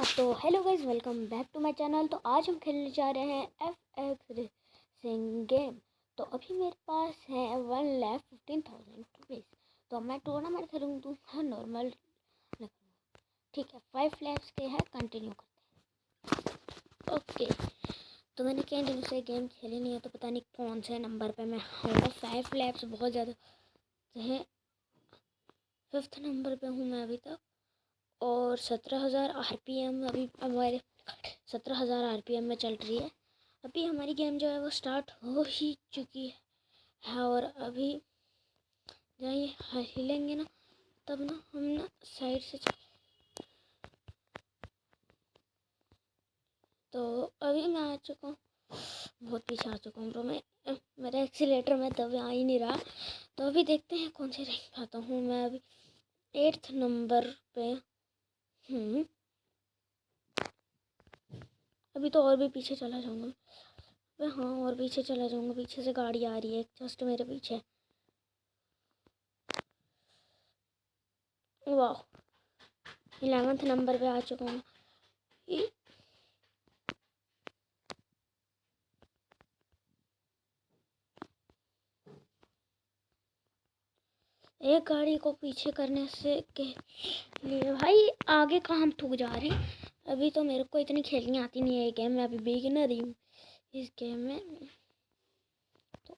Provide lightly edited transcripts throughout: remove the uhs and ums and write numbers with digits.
तो hello guys, welcome back to my channel. तो आज हम खेलने जा रहे हैं FX रेसिंग गेम। तो अभी मेरे पास है 1,15,000 रुपीज़। तो मैं टूर्नामेंट खेलूँगा नॉर्मल। ठीक है, 5 लैप्स के हैं, कंटिन्यू करते हैं। ओके, तो मैंने कई दिनों से गेम खेली नहीं है, तो पता नहीं कौन से नंबर पे मैं हूँ। 5 लैप्स बहुत ज़्यादा हैं, 5th नंबर पे हूँ मैं अभी तक। और 17,000 RPM अभी हमारे 17,000 RPM में चल रही है। अभी हमारी गेम जो है वो स्टार्ट हो ही चुकी है। और अभी जब ये हिलेंगे ना, तब ना हम ना साइड से तो अभी मैं आ चुका हूँ, बहुत पीछे आ चुका हूँ ब्रो। मैं मेरा एक्सीलेटर में तब आ ही नहीं रहा। तो अभी देखते हैं कौन से रैंक पाता हूँ। मैं अभी 8th नंबर पे हूँ। अभी तो और भी पीछे चला जाऊँगा। हाँ, और पीछे चला जाऊँगा। पीछे से गाड़ी आ रही है जस्ट मेरे पीछे। वाह, 11th नंबर पे आ चुका हूँ। एक गाड़ी को पीछे करने से के लिए भाई आगे कहाँ हम ठुक जा रहे हैं। अभी तो मेरे को इतनी खेलनी आती नहीं है ये गेम में, अभी बिगिनर ही हूँ इस गेम में। तो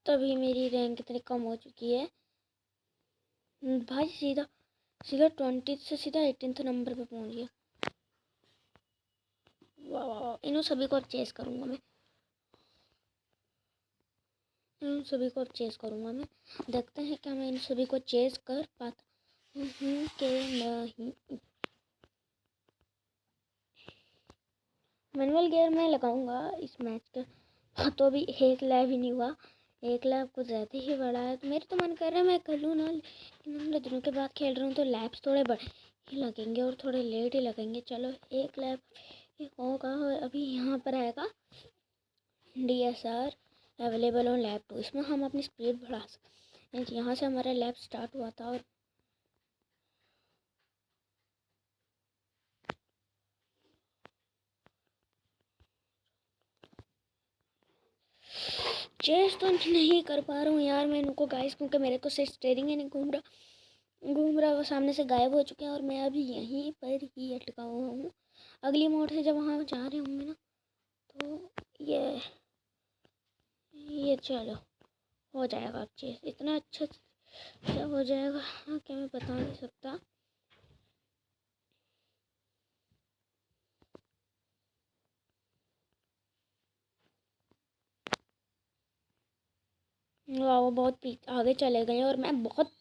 तभी मेरी रैंक इतनी कम हो चुकी है भाई। सीधा 20 से सीधा 18th नंबर पे पहुँच गया। वाह, इन सभी को अब चेस करूँगा मैं। इन सभी को अब चेस करूँगा मैं। देखते हैं क्या मैं इन सभी को चेस कर पाता हूँ कि नहीं। मैनुअल गियर में लगाऊंगा इस मैच का। तो अभी एक लैब ही नहीं हुआ, एक लैब कुछ ज़्यादा ही बड़ा है। तो मेरे तो मन कर रहा है मैं कर लूँ ना, लेकिन हम दिनों के बाद खेल रहा हूँ तो लैब्स थोड़े बड़े ही लगेंगे और थोड़े लेट ही लगेंगे। चलो, एक लैब होगा। और अभी यहाँ पर आएगा DSR अवेलेबल ऑन लैब 2। इसमें हम अपनी स्पीड बढ़ा सकते हैं। यहाँ से हमारा लैब स्टार्ट हुआ था और चेस तो नहीं कर पा रहा हूँ यार मैं इनको गाइस, क्योंकि मेरे को से स्टेयरिंग ही नहीं घूम रहा। वो सामने से गायब हो चुके हैं और मैं अभी यहीं पर ही अटका हुआ हूँ। अगली मोड़ से जब वहाँ जा रहे होंगे ना, तो ये चलो हो जाएगा। अब चेस इतना अच्छा सब हो जाएगा क्या मैं बता नहीं सकता। वाह, वो बहुत आगे चले गए और मैं बहुत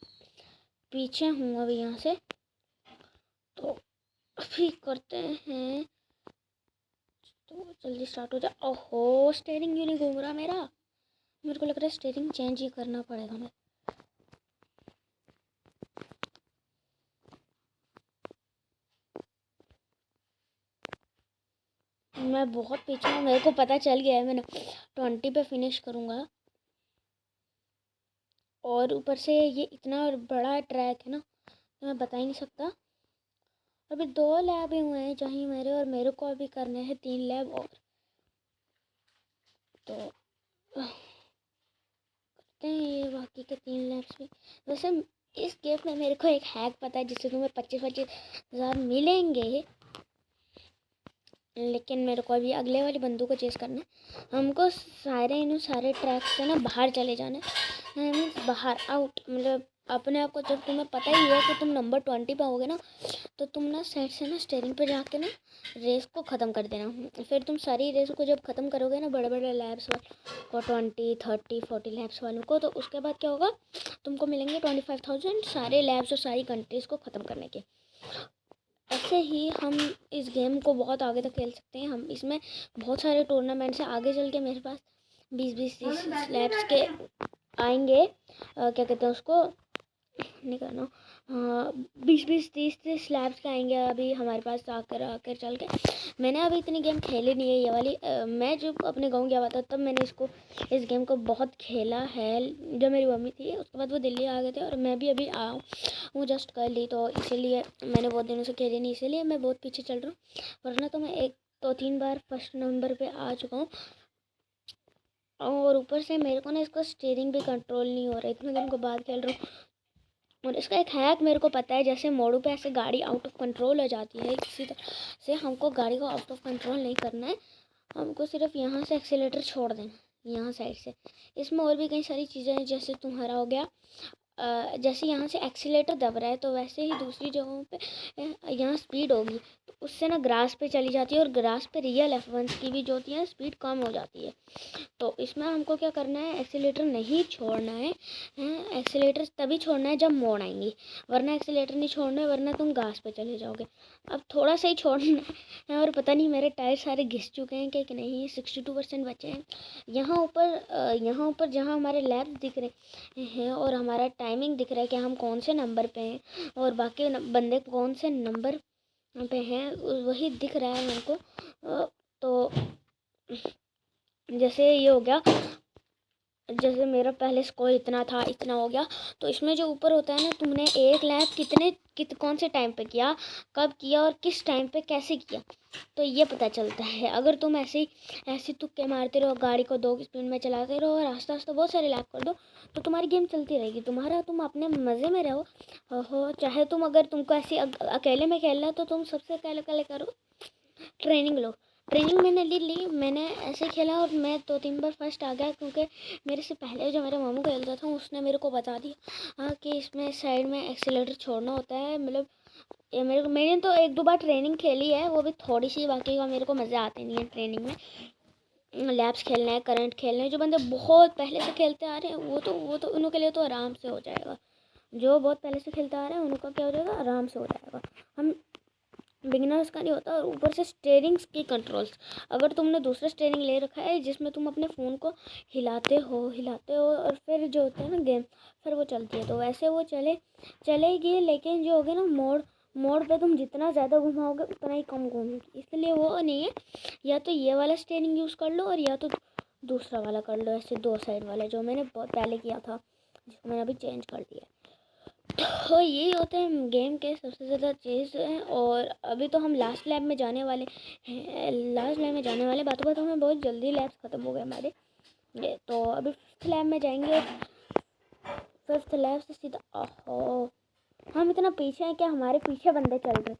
पीछे हूँ अभी यहाँ से। तो अभी करते हैं, तो जल्दी स्टार्ट हो जाए। ओहो, स्टेयरिंग क्यों नहीं घूम रहा मेरा? मेरे को लग रहा है स्टेयरिंग चेंज ही करना पड़ेगा। मैं बहुत पीछे हूँ, मेरे को पता चल गया है। मैंने 20 पे फिनिश करूँगा। और ऊपर से ये इतना बड़ा ट्रैक है ना, तो मैं बता ही नहीं सकता। अभी 2 लैब ही हुए हैं जहीं मेरे, और मेरे को अभी करने हैं 3 लैब और। तो करते हैं ये बाकी के 3 लैब्स भी। वैसे इस गेम में मेरे को एक हैक पता है जिससे तुम्हें 25,000 मिलेंगे। लेकिन मेरे को अभी अगले वाली बंदू को चेस करना है। हमको सारे ट्रैक से ना बाहर चले जाना है। मीन्स बाहर आउट, मतलब अपने आप को जब तुम्हें पता ही है कि तुम नंबर 20 पे होगे ना, तो तुम ना साइड से ना स्टेयरिंग पे जाके ना रेस को ख़त्म कर देना। फिर तुम सारी रेस को जब ख़त्म करोगे ना, बड़े बड़े लैब्स को 20, 30, 40 लैब्स वालों को, तो उसके बाद क्या होगा, तुमको मिलेंगे 25,000 सारे लैब्स और सारी कंट्रीज़ को ख़त्म करने के। ऐसे ही हम इस गेम को बहुत आगे तक खेल सकते हैं। हम इसमें बहुत सारे टूर्नामेंट से आगे चल के मेरे पास 20-20 लैब्स के आएंगे। क्या कहते हैं उसको, नहीं करना, हाँ 20-20 30-30 स्लैब्स का आएंगे अभी हमारे पास आकर आकर चल के। मैंने अभी इतनी गेम खेली नहीं है ये वाली। मैं जब अपने गांव गया हुआ था तब मैंने इस गेम को बहुत खेला है। जब मेरी मम्मी थी उसके बाद वो दिल्ली आ गए थे और मैं भी अभी आया हूँ जस्ट कर ली, तो इसीलिए मैंने बहुत दिनों से खेली नहीं, इसीलिए मैं बहुत पीछे चल रहा हूँ। वरना तो मैं 1-2-3 बार फर्स्ट नंबर पर आ चुका हूँ। और ऊपर से मेरे को ना इसका स्टीयरिंग भी कंट्रोल नहीं हो रहा है, इतने दिन के बाद खेल रहा हूँ। और इसका एक हैक मेरे को पता है, जैसे मोड़ों पे ऐसे गाड़ी आउट ऑफ कंट्रोल हो जाती है, किसी तरह से हमको गाड़ी को आउट ऑफ कंट्रोल नहीं करना है, हमको सिर्फ यहाँ से एक्सीलेटर छोड़ देना, यहाँ साइड से। इसमें और भी कई सारी चीज़ें हैं, जैसे तुम्हारा हो गया जैसे यहाँ से एक्सीलेटर दब रहा है तो वैसे ही दूसरी जगहों पे यहाँ स्पीड होगी तो उससे ना ग्रास पे चली जाती है, और ग्रास पे रियल F1 की भी जो होती है स्पीड कम हो जाती है। तो इसमें हमको क्या करना है, एक्सीलेटर नहीं छोड़ना है। एक्सीलेटर तभी छोड़ना है जब मोड़ आएंगी, वरना एक्सीलेटर नहीं छोड़ना है, वरना तुम घास पे चले जाओगे। अब थोड़ा सा ही छोड़ना है। और पता नहीं मेरे टायर सारे घिस चुके हैं कि नहीं, 62% बचे हैं। यहाँ ऊपर जहाँ हमारे लैब्स दिख रहे हैं और हमारा टाइमिंग दिख रहा है कि हम कौन से नंबर पे हैं और बाकी बंदे कौन से नंबर पे हैं, वही दिख रहा है हमको। तो जैसे ये हो गया, जैसे मेरा पहले स्कोर इतना था, इतना हो गया। तो इसमें जो ऊपर होता है ना, तुमने एक लैप कौन से टाइम पे किया, कब किया और किस टाइम पे कैसे किया, तो ये पता चलता है। अगर तुम ऐसे तुक्के मारते रहो, गाड़ी को 2 की स्पीड में चलाते रहो और आस्ते आस्ते बहुत सारे लैप कर दो, तो तुम्हारी गेम चलती रहेगी, तुम अपने मज़े में रहो। हो चाहे तुम, अगर तुमको ऐसे अकेले में खेलना है तो तुम सबसे पहले करो ट्रेनिंग लो। ट्रेनिंग मैंने ली, मैंने ऐसे खेला और मैं 2-3 बार फर्स्ट आ गया, क्योंकि मेरे से पहले जो मेरा मामू खेलता था उसने मेरे को बता दिया कि इसमें साइड में एक्सीलेटर छोड़ना होता है। मतलब ये मैंने तो 1-2 बार ट्रेनिंग खेली है, वो भी थोड़ी सी, बाकी का मेरे को मज़ा आते नहीं है ट्रेनिंग में। लैब्स खेलना है, करंट खेलना है, जो बंदे बहुत पहले से खेलते आ रहे हैं वो तो उनके लिए तो आराम से हो जाएगा। जो बहुत पहले से खेलते आ रहे हैं उनका क्या हो जाएगा, आराम से हो जाएगा। हम बिगिनर्स का नहीं होता। और ऊपर से स्टेयरिंग्स की कंट्रोल्स, अगर तुमने दूसरा स्टेयरिंग ले रखा है जिसमें तुम अपने फ़ोन को हिलाते हो और फिर जो होता है ना गेम, फिर वो चलती है, तो वैसे वो चलेगी, लेकिन जो होगा ना मोड़ पे तुम जितना ज़्यादा घुमाओगे उतना ही कम घूमेगी, इसलिए वो नहीं है। या तो ये वाला स्टेयरिंग यूज़ कर लो और या तो दूसरा वाला कर लो, ऐसे 2 साइड वाला जो मैंने बहुत पहले किया था, जिसको मैंने अभी चेंज कर दिया। तो यही होते हैं गेम के सबसे ज़्यादा चीज़ हैं। और अभी तो हम लास्ट लैब में जाने वाले हैं, बातों में बहुत जल्दी लैब्स ख़त्म हो गए हमारे। तो अभी 5th लैब में जाएंगे। 5th लैब से सीधा, ओहो हम इतना पीछे हैं कि हमारे पीछे बंदे चल रहे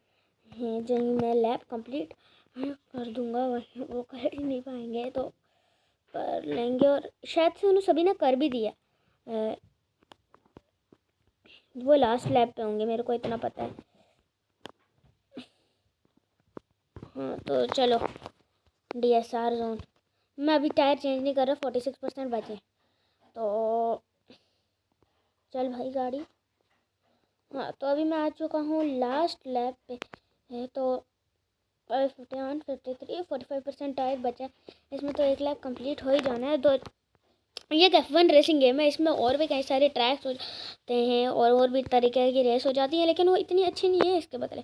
हैं। जब मैं लैब कंप्लीट कर दूंगा वही वो कर ही नहीं पाएंगे, तो कर लेंगे। और शायद से उन्होंने सभी ने कर भी दिया, वो लास्ट लैब पे होंगे, मेरे को इतना पता है। हाँ तो चलो DSR जोन, मैं अभी टायर चेंज नहीं कर रहा, 46% बचे, तो चल भाई गाड़ी। हाँ तो अभी मैं आ चुका हूँ लास्ट लैब पे है, तो 51 53 45% टायर बचा है। इसमें तो एक लैब कंप्लीट हो ही जाना है। तो ये F1 रेसिंग गेम है, इसमें और भी कई सारे ट्रैक्स हो जाते हैं और भी तरीके की रेस हो जाती है, लेकिन वो इतनी अच्छी नहीं है इसके बदले।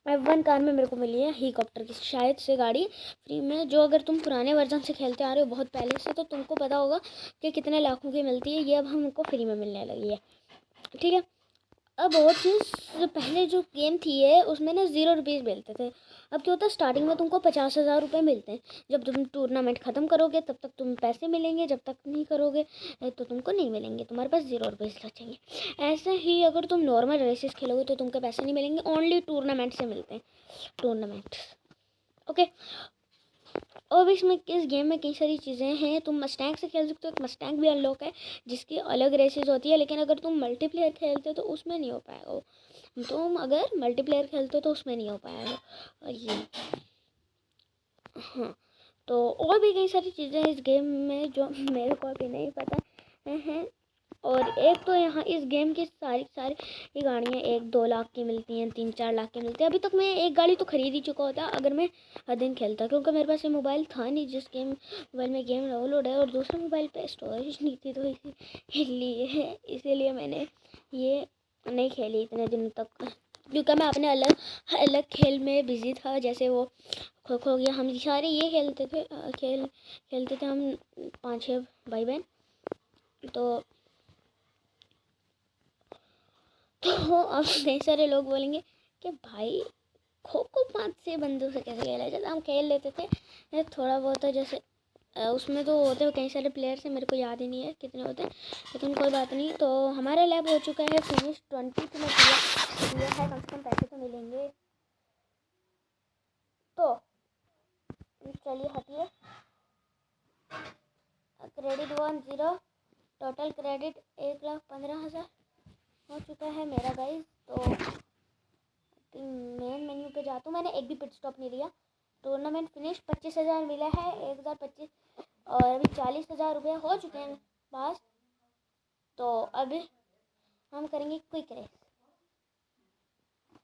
F1 कार में मेरे को मिली है हेलीकॉप्टर की शायद से गाड़ी फ्री में, जो अगर तुम पुराने वर्जन से खेलते आ रहे हो बहुत पहले से, तो तुमको पता होगा कि कितने लाखों की मिलती है। ये अब हमको फ्री में मिलने लगी है, ठीक है। अब और चीज़, पहले जो गेम थी है उसमें ना 0 रुपीज़ मिलते थे। अब क्या होता है, स्टार्टिंग में तुमको 50,000 रुपये मिलते हैं। जब तुम टूर्नामेंट ख़त्म करोगे तब तक तुम्हें पैसे मिलेंगे, जब तक नहीं करोगे तो तुमको नहीं मिलेंगे, तुम्हारे पास 0 रुपीज़ बचेंगे। ऐसा ही अगर तुम नॉर्मल रेसेस खेलोगे तो तुमको पैसे नहीं मिलेंगे, ओनली टूर्नामेंट से मिलते हैं, टूर्नामेंट, ओके। और इसमें इस गेम में कई सारी चीज़ें हैं, तुम मस्टैंग से खेल सकते हो, एक मस्टैंग भी अनलॉक है जिसकी अलग रेसेस होती है, लेकिन अगर तुम मल्टीप्लेयर खेलते हो तो उसमें नहीं हो पाएगा वो। तुम अगर मल्टीप्लेयर खेलते हो तो उसमें नहीं हो पाएगा। और ये हाँ, तो और भी कई सारी चीज़ें इस गेम में जो मेरे को अभी नहीं पता हैं। और एक तो यहाँ इस गेम की सारी गाड़ियाँ 1-2 लाख की मिलती हैं, 3-4 लाख की मिलती हैं। अभी तक मैं एक गाड़ी तो ख़रीद ही चुका होता अगर मैं हर दिन खेलता, क्योंकि मेरे पास ये मोबाइल था नहीं जिस मोबाइल में गेम डाउनलोड है, और दूसरे मोबाइल पे स्टोरेज नहीं थी, तो इसीलिए मैंने ये नहीं खेली इतने दिनों तक, क्योंकि मैं अपने अलग अलग खेल में बिजी था। जैसे वो खो खो गया, हम सारे ये खेलते थे, खेलते थे हम 5-6 भाई बहन। तो अब कई सारे लोग बोलेंगे कि भाई खो खो 5-6 बंदों से कैसे खेला जाता। हम खेल लेते थे थोड़ा बहुत, जैसे उसमें तो होते हैं कई सारे प्लेयर्स हैं, मेरे को याद ही नहीं है कितने होते हैं, लेकिन कोई बात नहीं। तो हमारा लैब हो चुका है फिनिश, 20 तो मैं दिया है, कम से कम पैसे तो मिलेंगे। तो चलिए हटिए। क्रेडिट 10, टोटल क्रेडिट 1,15,000 हो चुका है मेरा गाइस। तो मेन मेन्यू पे जाता हूँ, मैंने एक भी पिट स्टॉप नहीं लिया। टूर्नामेंट फिनिश, 25,000 मिला है, 1,025 और अभी 40,000 रुपये हो चुके हैं पास। तो अभी हम करेंगे क्विक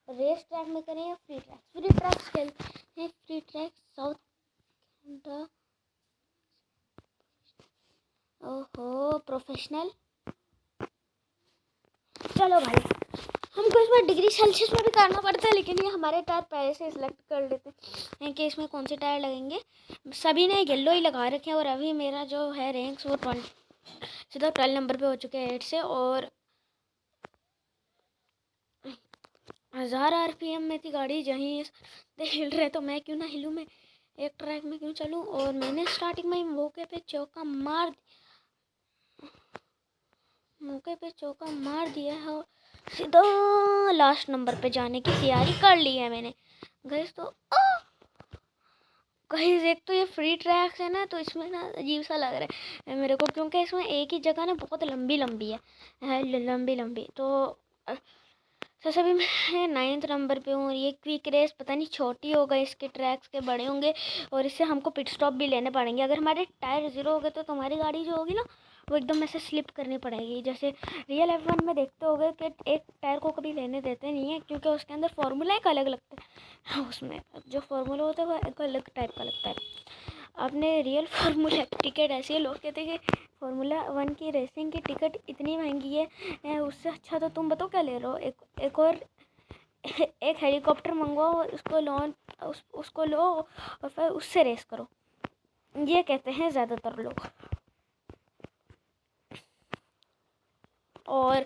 रेस ट्रैक में करें या फ्री ट्रैक्स खेलते हैं। फ्री ट्रैक साउथ, ओहो प्रोफेशनल। चलो भाई, हमको इसमें डिग्री सेल्सियस में भी करना पड़ता है, लेकिन ये हमारे टायर पहले से सिलेक्ट कर लेते हैं कि इसमें कौन से टायर लगेंगे। सभी ने येलो ही लगा रखे हैं और अभी मेरा जो है रैंक्स वो 12 नंबर पे हो चुके हैं 8 से, और 1000 RPM में थी गाड़ी। जहीं हिल रहे तो मैं क्यों ना हिलूँ, मैं एक ट्रैक में क्यों चलूँ। और मैंने स्टार्टिंग में मौके पे चौका मार दिया है, सीधा लास्ट नंबर पे जाने की तैयारी कर ली है मैंने गाइस। तो गाइस एक तो ये फ्री ट्रैक्स है ना, तो इसमें ना अजीब सा लग रहा है मेरे को, क्योंकि इसमें एक ही जगह ना बहुत लंबी लंबी। तो सभी मैं 9th नंबर पे हूँ, और ये क्विक रेस पता नहीं छोटी हो गई, इसके ट्रैक्स के बड़े होंगे, और इससे हमको पिट स्टॉप भी लेने पड़ेंगे। अगर हमारे टायर 0 हो गए तो तुम्हारी गाड़ी जो होगी ना वो एकदम ऐसे स्लिप करनी पड़ेगी। जैसे रियल F1 में देखते होगे कि एक टायर को कभी लेने देते नहीं है, क्योंकि उसके अंदर फार्मूला एक अलग लगता है। उसमें जो फार्मूला होता है वो एक अलग टाइप का लगता है। आपने रियल फार्मूला टिकट, ऐसे लोग कहते हैं कि फार्मूला 1 की रेसिंग की टिकट इतनी महंगी है, उससे अच्छा तो तुम बताओ क्या ले रहे हो, एक हेलीकॉप्टर मंगवाओ, उसको लो और फिर उससे रेस करो, ये कहते हैं ज़्यादातर लोग। और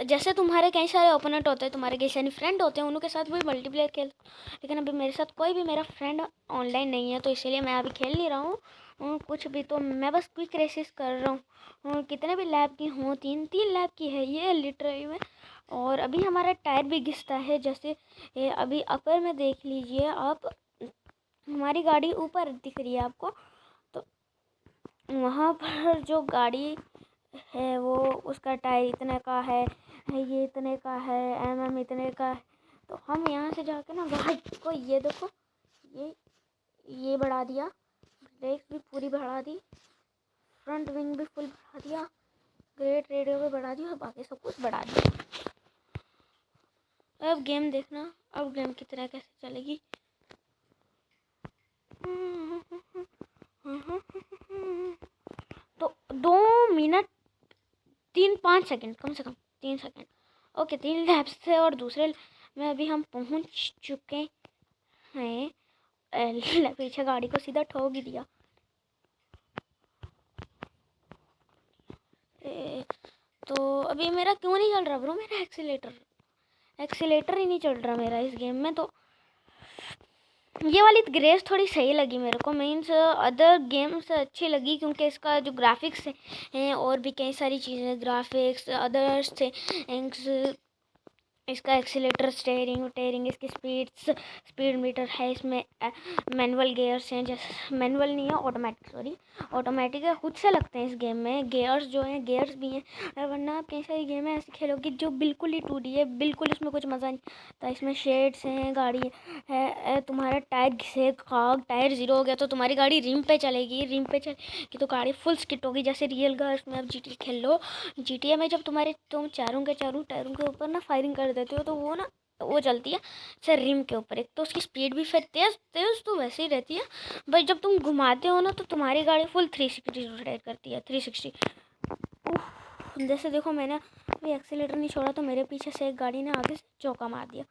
जैसे तुम्हारे कई सारे ओपोनेंट होते हैं, तुम्हारे कई सारे फ्रेंड होते हैं, उनके साथ भी मल्टीप्लेयर खेल, लेकिन अभी मेरे साथ कोई भी मेरा फ्रेंड ऑनलाइन नहीं है, तो इसीलिए मैं अभी खेल नहीं रहा हूँ कुछ भी। तो मैं बस क्विक रेसेस कर रहा हूँ, कितने भी लैब की हों, 3 लैब की है ये लिटरली में। और अभी हमारा टायर भी घिसता है, जैसे अभी अपर में देख लीजिए आप, हमारी गाड़ी ऊपर दिख रही है आपको, तो वहाँ पर जो गाड़ी है वो उसका टायर इतने का है, ये इतने का है, MM इतने का है। तो हम यहाँ से जाके ना गाड़ी को, ये देखो, ये बढ़ा दिया, ब्रेक्स भी पूरी बढ़ा दी, फ्रंट विंग भी फुल बढ़ा दिया, ग्रेट रेडियो भी बढ़ा दिया, और बाकी सब कुछ बढ़ा दिया। अब गेम देखना, अब गेम की तरह कैसे चलेगी। तो 2 मिनट 3-5 सेकंड, कम से कम 3 सेकंड। ओके, 3 लैब्स थे और दूसरे में अभी हम पहुंच चुके हैं। पीछे गाड़ी को सीधा ठोक ही दिया। तो अभी मेरा क्यों नहीं चल रहा ब्रो, मेरा एक्सीलेटर ही नहीं चल रहा मेरा इस गेम में। तो ये वाली ग्रेस थोड़ी सही लगी मेरे को, मीन्स अदर गेम्स अच्छी लगी, क्योंकि इसका जो ग्राफिक्स हैं और भी कई सारी चीज़ें, ग्राफिक्स अदर्स थे, इसका एक्सीलेटर, स्टेयरिंग, इसकी स्पीड मीटर है, इसमें मैनुअल गियर्स हैं, जैसे मैनुअल नहीं है, ऑटोमेटिक है, खुद से लगते हैं इस गेम में। गियर्स जो हैं, गियर्स भी हैं, वरना आप कई सारी गेम ऐसे खेलोगे जो बिल्कुल ही 2D है, बिल्कुल इसमें कुछ मज़ा नहीं आता। इसमें शेड्स हैं, गाड़ी है, तुम्हारा टायर घिसेगा, टायर 0 हो गया तो तुम्हारी गाड़ी रिम पे चलेगी, तो गाड़ी फुल स्किट होगी, जैसे रियल गर्ल्स में आप GTA खेल लो। GTA में जब तुम चारों के टायरों के ऊपर ना फायरिंग कर देते हो, तो वो ना वो चलती है सर रिम के ऊपर। एक तो उसकी स्पीड भी फिर तेज तो वैसे ही रहती है, बट जब तुम घुमाते हो ना तो तुम्हारी गाड़ी फुल 360 रोटेट करती है, 360। जैसे देखो मैंने अभी एक्सीलेटर नहीं छोड़ा तो मेरे पीछे से एक गाड़ी ने आगे से चौका मार दिया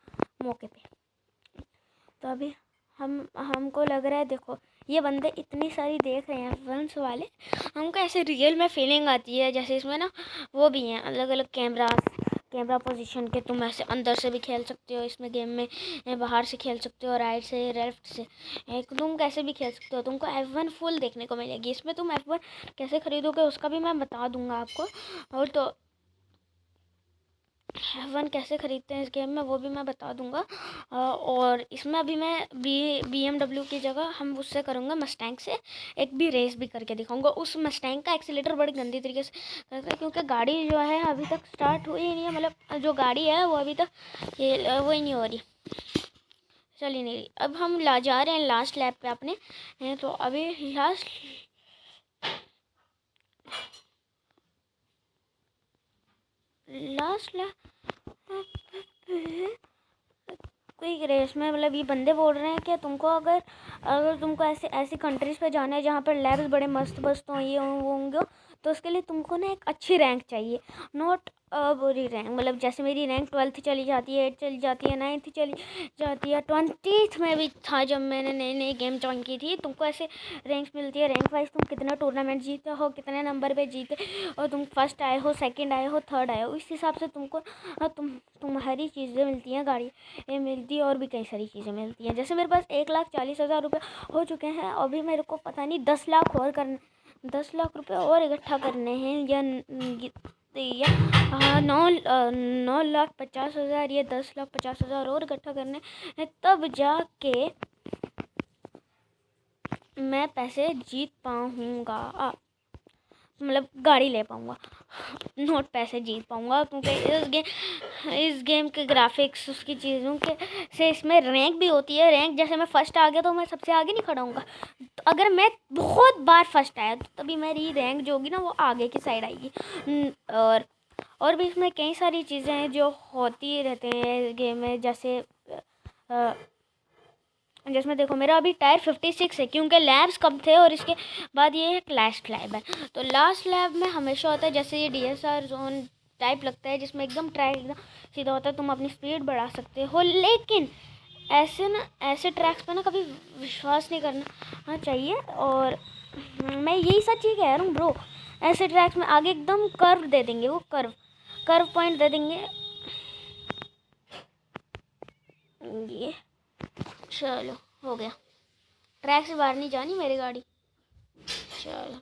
मौके पे। तो अभी हमको लग रहा है, देखो ये बंदे इतनी सारी देख रहे हैं वंस वाले, हमको ऐसे रियल में फीलिंग आती है जैसे इसमें ना वो भी हैं अलग अलग कैमरा पोजीशन के। तुम ऐसे अंदर से भी खेल सकते हो इसमें गेम में, बाहर से खेल सकते हो, राइट से लेफ्ट से, तुम कैसे भी खेल सकते हो। तुमको F1 फुल देखने को मिलेगी इसमें। तुम F1 कैसे खरीदोगे उसका भी मैं बता दूंगा आपको, और तो F1 कैसे खरीदते हैं इस गेम में वो भी मैं बता दूंगा। और इसमें अभी मैं BMW की जगह हम उससे करूँगा मस्टैंग से एक भी रेस भी करके दिखाऊंगा। उस मस्टैंग का एक्सीलेटर बड़ी गंदी तरीके से करता है क्योंकि गाड़ी जो है अभी तक स्टार्ट हुई नहीं है, मतलब जो गाड़ी है वो अभी तक वो ही नहीं हो रही, चल ही नहीं रही। अब हम जा रहे हैं लास्ट लैप पे अपने, तो अभी लास्ट लैप कोई रेस में, मतलब ये बंदे बोल रहे हैं कि तुमको अगर तुमको ऐसी कंट्रीज़ पे जाना है जहाँ पर लैब्स बड़े मस्त मस्त हों, ये होंगे, तो उसके लिए तुमको ना एक अच्छी रैंक चाहिए, नॉट बुरी रैंक। मतलब जैसे मेरी रैंक 12th चली जाती है, 8 चली जाती है, 9th चली जाती है, 20th में भी था जब मैंने नई गेम ज्वाइन की थी। तुमको ऐसे रैंक्स मिलती है, रैंक वाइज तुम कितना टूर्नामेंट जीते हो, कितने नंबर पे जीते, और तुम फर्स्ट आए हो, सेकंड आए हो, थर्ड आए हो, इस हिसाब से तुमको तुम्हारी चीज़ें मिलती हैं, गाड़ी ये मिलती है और भी कई सारी चीज़ें मिलती हैं। जैसे मेरे पास 1,40,000 रुपये हो चुके हैं, अभी मेरे को पता नहीं 10 लाख और करने, 10 लाख रुपये और इकट्ठा करने हैं, या 9,50,000 या 10,50,000 और इकट्ठा करने हैं, तब जाके मैं पैसे जीत पाऊँगा, मतलब गाड़ी ले पाऊँगा, नोट पैसे जीत पाऊँगा। क्योंकि इस गेम के ग्राफिक्स उसकी चीज़ों के से इसमें रैंक भी होती है। रैंक जैसे मैं फर्स्ट आ गया तो मैं सबसे आगे नहीं खड़ा हूँगा, तो अगर मैं बहुत बार फर्स्ट आया तो तभी मेरी रैंक जो होगी ना वो आगे की साइड आएगी। और भी इसमें कई सारी चीज़ें हैं जो होती रहते हैं गेम में, जैसे जिसमें देखो मेरा अभी टायर 56 है क्योंकि लैब्स कम थे, और इसके बाद ये एक लास्ट लैब है। तो लास्ट लैब में हमेशा होता है जैसे ये DSR जोन टाइप लगता है जिसमें एकदम ट्रैक एकदम सीधा होता है, तुम अपनी स्पीड बढ़ा सकते हो, लेकिन ऐसे ट्रैक्स पे ना कभी विश्वास नहीं करना चाहिए। और मैं यही सच चीज़ कह रहा हूँ ब्रो, ऐसे ट्रैक्स में आगे एकदम कर्व दे देंगे, वो कर्व पॉइंट दे देंगे। ये चलो हो गया, ट्रैक से बाहर नहीं जानी मेरी गाड़ी। चलो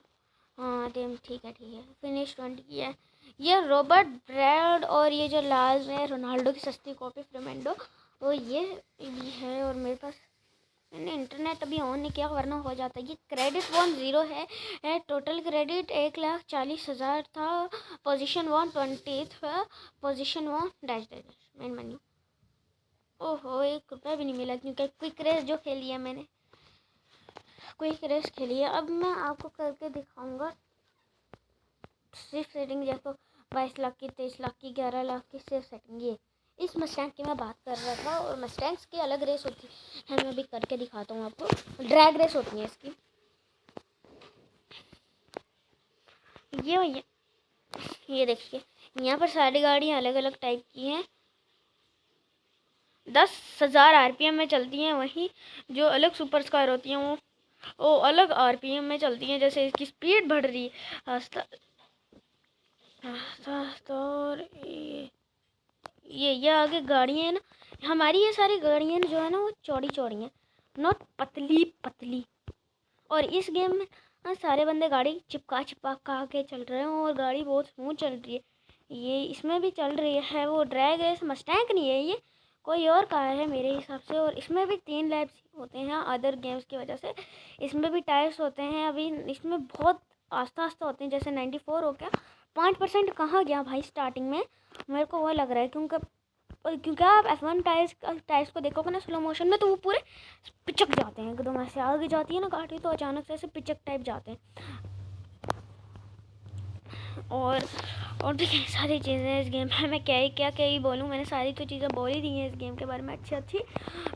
हाँ ठीक है फिनिश 20 किया है। ये रॉबर्ट ब्रैड और ये जो लाल है रोनाल्डो की सस्ती कॉपी फ्रेमेंडो, तो ये भी है। और मेरे पास मैंने इंटरनेट अभी ऑन नहीं किया वरना हो जाता। ये क्रेडिट 1 0 है, टोटल क्रेडिट 1,40,000 था, position 1 20th, position 1 dash main menu. ओहो 1 रुपया भी नहीं मिला क्योंकि क्विक रेस जो खेली है मैंने, क्विक रेस खेली है। अब मैं आपको करके दिखाऊंगा सिर्फ सेटिंग, देखो 22 लाख की, 23 लाख की, 11 लाख की सिर्फ सेटिंग। ये इस मस्टैंग की मैं बात कर रहा था, और मस्टैंग्स की अलग रेस होती है, मैं अभी करके दिखाता हूँ आपको। ड्रैग रेस होती है इसकी। ये देखिए यहाँ पर सारी गाड़ियाँ अलग अलग टाइप की हैं, 10,000 RPM में चलती हैं। वहीं जो अलग सुपर स्कार होती हैं वो अलग RPM में चलती हैं, जैसे इसकी स्पीड बढ़ रही है और ये आगे गाड़ियाँ हैं ना, हमारी ये सारी गाड़ियाँ जो है ना वो चौड़ी चौड़ी हैं, नॉट पतली पतली। और इस गेम में सारे बंदे गाड़ी चिपका के चल रहे हैं और गाड़ी बहुत स्मूथ चल रही है। ये इसमें भी चल रही है, वो ड्रैग रेस मस्टैंग नहीं है, ये कोई और कार है मेरे हिसाब से। और इसमें भी 3 लैब्स होते हैं अदर गेम्स की वजह से, इसमें भी टायर्स होते हैं। अभी इसमें बहुत आस्ता होते हैं, जैसे 94 हो गया, 5% कहाँ गया भाई स्टार्टिंग में, मेरे को वो लग रहा है। क्योंकि आप F1 टायर्स को देखोगे ना स्लो मोशन में, तो वो पूरे पिचक जाते हैं एकदम, ऐसे आगे जाती है ना गाड़ी तो अचानक से ऐसे पिचक टाइप जाते हैं। और और भी कई सारी चीज़ें हैं इस गेम में। मैं क्या ही बोलूँ, मैंने सारी तो चीज़ें बोल ही दी हैं इस गेम के बारे में अच्छी।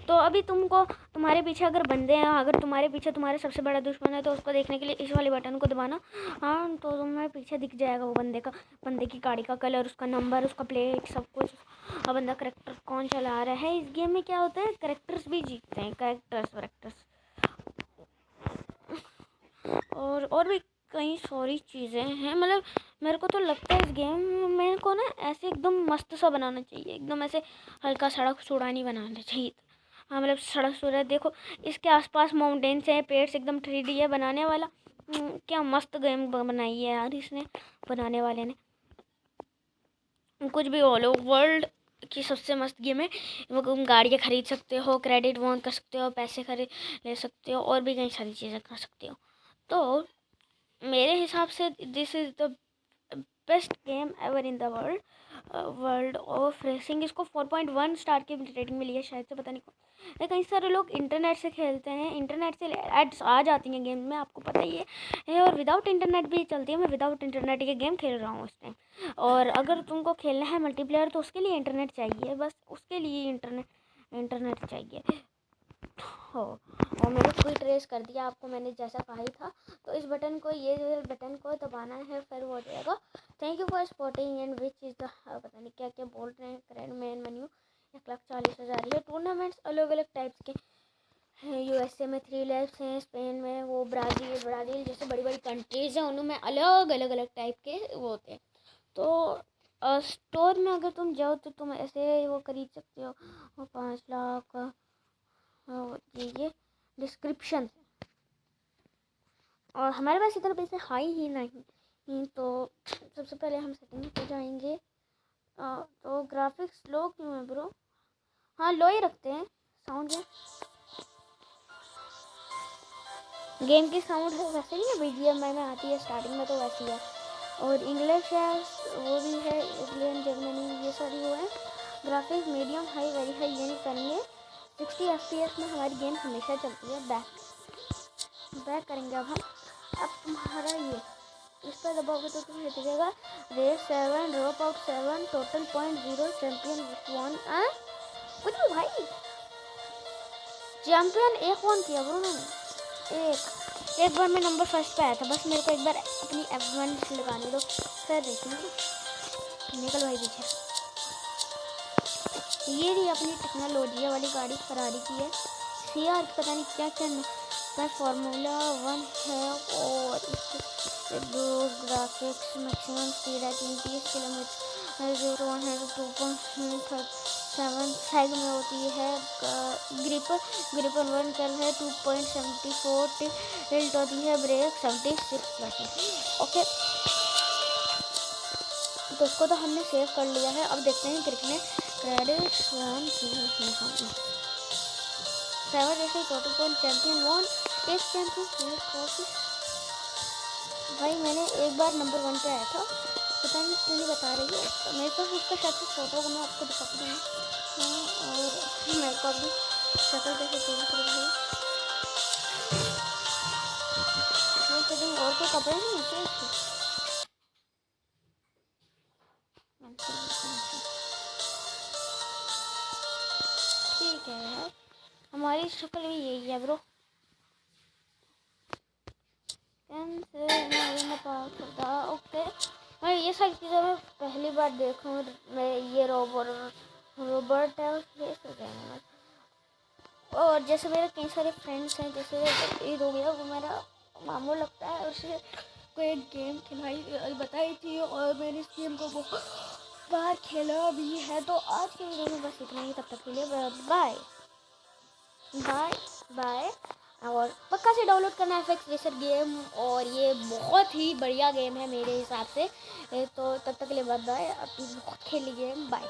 तो अभी तुम्हारे पीछे अगर बंदे हैं, अगर तुम्हारे पीछे तुम्हारे सबसे बड़ा दुश्मन है, तो उसको देखने के लिए इस वाले बटन को दबाना। हाँ, तो तुम्हें पीछे दिख जाएगा वो बंदे की गाड़ी का कलर, उसका नंबर, उसका प्लेट, सब कुछ। और बंदा करेक्टर कौन चला रहा है। इस गेम में क्या होता है, करेक्टर्स भी जीतते हैं, करेक्टर्स और भी कई सारी चीज़ें हैं। मतलब मेरे को तो लगता है इस गेम मेरे को ना ऐसे एकदम मस्त सा बनाना चाहिए, एकदम ऐसे हल्का सड़क सुड़ा नहीं बनाना चाहिए। हाँ, मतलब सड़क सुड़ा, देखो इसके आसपास माउंटेन्स हैं, पेड़ एकदम 3D है बनाने वाला। क्या मस्त गेम बनाई है यार इसने, बनाने वाले ने। कुछ भी बोलो, वर्ल्ड की सबसे मस्त गेम है वो। तुम गाड़ियाँ खरीद सकते हो, क्रेडिट वॉन कर सकते हो, पैसे खरीद ले सकते हो, और भी कई सारी चीज़ें कर सकते हो। तो मेरे हिसाब से this is the best game ever in the world of racing. इसको 4.1 स्टार की रेटिंग मिली है शायद से, पता नहीं कौन। कई सारे लोग इंटरनेट से खेलते हैं, इंटरनेट से एड्स आ जाती हैं गेम में, आपको पता ही है। और विदाउट इंटरनेट भी चलती है। मैं विदाउट इंटरनेट ये गेम खेल रहा हूँ इस टाइम। और अगर तुमको खेलना है मल्टीप्लेयर, तो उसके लिए इंटरनेट चाहिए, बस उसके लिए इंटरनेट चाहिए हो। और मैंने क्विक ट्रेस कर दिया आपको, मैंने जैसा कहा ही था। तो इस बटन को, ये बटन को दबाना है, फिर वो जाएगा thank you for supporting and which is the, पता नहीं क्या क्या बोल रहे हैं, करेंट मेन मेन्यू 1,40,000 है। टूर्नामेंट्स अलग अलग टाइप्स के हैं। यूएसए में 3 लैब्स हैं, स्पेन में, वो ब्राज़ील जैसे बड़ी बड़ी कंट्रीज़ हैं, उनमें अलग टाइप के वो होते हैं। तो स्टोर में अगर तुम जाओ तो तुम ऐसे वो खरीद सकते हो, 5 लाख। ये डिस्क्रिप्शन। और हमारे पास इतना पैसे हाई ही नहीं, तो सबसे पहले हम सेटिंग पे जाएंगे। तो ग्राफिक्स लो क्यों है ब्रो? हाँ, लो ही रखते हैं साउंड गेम की साउंड है वैसे ही है, बीजीएमआई में आती है स्टार्टिंग में, तो वैसी है। और इंग्लिश है, वो भी है, इंग्लैंड जर्मनी ये सारी वो है। Graphics medium high very high ये नहीं करेंगे। 60 FPS में हमारी गेम हमेशा चलती है। बैक करेंगे अब हम। अब तुम्हारा ये इस पर दबाओगे तो तुम्हें दिखेगा race 7, drop out 7, total point 0, champion 1। कुछ भी भाई, चैंपियन 1 वन किया ब्रो उन्होंने। एक बार मैं नंबर फर्स्ट पे आया था, बस मेरे को एक बार अपनी F1 लगाने दो, फिर देखेंगे। निकल भाई पीछे। ये रही अपनी टेक्नोलॉजी वाली गाड़ी, फरारी की है। CR पता नहीं क्या क्या फार्मूला 1 है। और इसके दो ग्राफिक्स मैक्सिमम स्पीड है 30 किलोमीटर, 102.7 सैग में होती है। ग्रिपर 1 कल है 2.74 टिल्ट होती है। ब्रेक 76%। ओके, तो उसको तो हमने सेव कर लिया है। अब देखते हैं कितने क्रेडिट्स 1 2 7 जैसे टोटल पॉइंट चैंपियन 1 एक चैंपियन ट्रॉफी। भाई मैंने एक बार नंबर 1 पे आया था, पता नहीं क्यों नहीं बता रही है। तो मेरे पास उसका शायद से फोटो को मैं आपको दिखा दूँगी। और मेरे को अभी शक्ल कैसे चेंज कर रही है। और कोई कपड़े नहीं होते इसके। ठीक है यार, हमारी शक्ल भी यही है ब्रो। ओके मैं ये सारी चीज़ें मैं पहली बार देख रहा हूँ। मैं ये रोबोट है उसके। और जैसे मेरे कई सारे फ्रेंड्स हैं, जैसे ईद हो गया, वो मेरा मामू लगता है, उससे कोई एक गेम बताई थी, और मैंने इस गेम को बहुत बार खेला भी है। तो आज के वीडियो में बस इतना ही, तब तक के लिए बाय बाय बाय। और पक्का से डाउनलोड करना FX रेसर गेम, और ये बहुत ही बढ़िया गेम है मेरे हिसाब से। तो तब तक के लिए बाय बाय। अभी बहुत खेली गेम, बाय।